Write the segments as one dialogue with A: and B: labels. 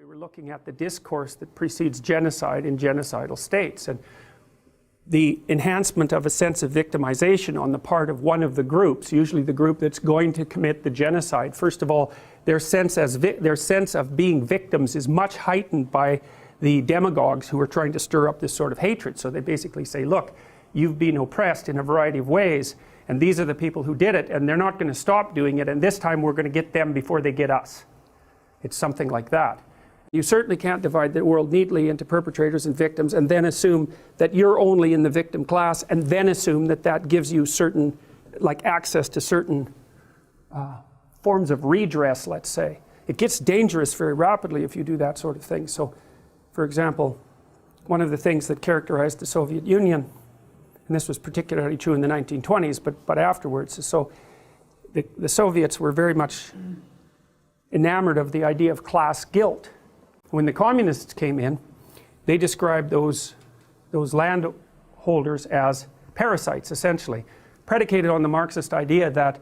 A: We were looking at the discourse that precedes genocide in genocidal states, and the enhancement of a sense of victimization on the part of one of the groups, usually the group that's going to commit the genocide. First of all, their sense of being victims is much heightened by the demagogues who are trying to stir up this sort of hatred. So they basically say, look, you've been oppressed in a variety of ways, and these are the people who did it, and they're not going to stop doing it, and this time we're going to get them before they get us. It's something like that. You certainly can't divide the world neatly into perpetrators and victims and then assume that you're only in the victim class and then assume that that gives you certain, like, access to certain forms of redress, let's say. It gets dangerous very rapidly if you do that sort of thing. So, for example, one of the things that characterized the Soviet Union, and this was particularly true in the 1920s, but afterwards, so the Soviets were very much enamored of the idea of class guilt. When the communists came in, they described those landholders as parasites, essentially, predicated on the Marxist idea that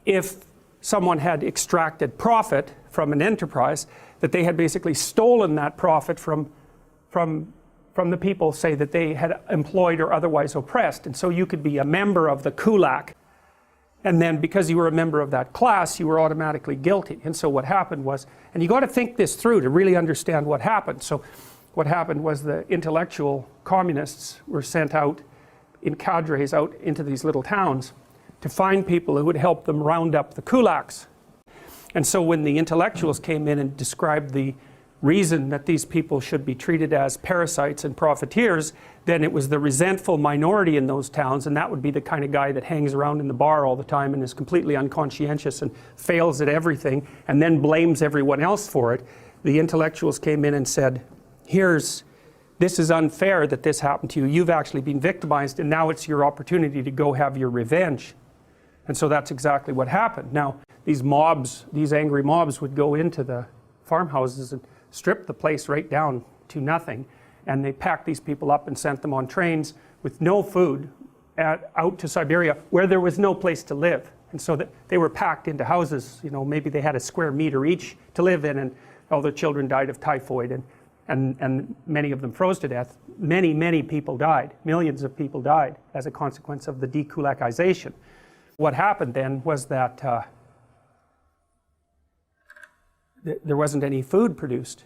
A: if someone had extracted profit from an enterprise, that they had basically stolen that profit from the people, say, that they had employed or otherwise oppressed. And so you could be a member of the kulak, and then because you were a member of that class, you were automatically guilty. And so what happened was, and you got to think this through to really understand what happened. So what happened was the intellectual communists were sent out in cadres out into these little towns to find people who would help them round up the kulaks. And so when the intellectuals came in and described the reason that these people should be treated as parasites and profiteers, then it was the resentful minority in those towns, and that would be the kind of guy that hangs around in the bar all the time and is completely unconscientious and fails at everything and then blames everyone else for it. The intellectuals came in and said, this is unfair that this happened to you. You've actually been victimized, and now it's your opportunity to go have your revenge. And so that's exactly what happened. Now, these mobs, these angry mobs would go into the farmhouses and strip the place right down to nothing, and they packed these people up and sent them on trains with no food out to Siberia, where there was no place to live. And so that they were packed into houses, you know, maybe they had a square meter each to live in, and all their children died of typhoid, and many of them froze to death. Many people died. Millions of people died as a consequence of the dekulakization. What happened then was that there wasn't any food produced.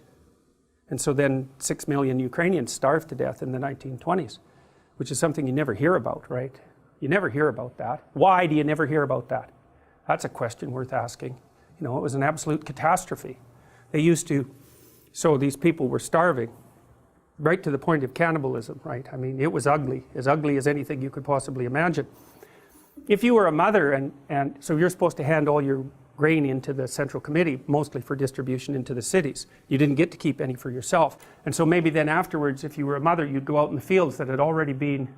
A: And so then 6 million Ukrainians starved to death in the 1920s, which is something you never hear about, right? You never hear about that. Why do you never hear about that? That's a question worth asking. You know, it was an absolute catastrophe. They used to, so these people were starving, right to the point of cannibalism, right? I mean, it was ugly as anything you could possibly imagine. If you were a mother and so you're supposed to hand all your grain into the central committee, mostly for distribution into the cities. You didn't get to keep any for yourself. And so maybe then afterwards, if you were a mother, you'd go out in the fields that had already been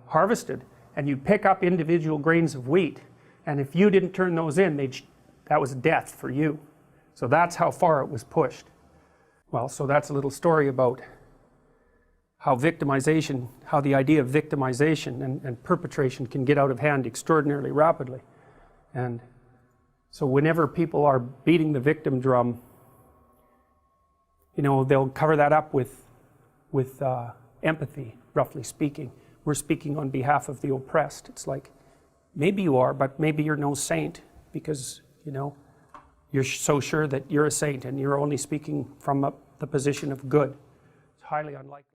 A: harvested, and you'd pick up individual grains of wheat. And if you didn't turn those in, that was death for you. So that's how far it was pushed. Well, so that's a little story about how victimization, how the idea of victimization and perpetration can get out of hand extraordinarily rapidly. And so whenever people are beating the victim drum, you know, they'll cover that up with empathy, roughly speaking. We're speaking on behalf of the oppressed. It's like, maybe you are, but maybe you're no saint because, you know, you're so sure that you're a saint and you're only speaking from the position of good. It's highly unlikely.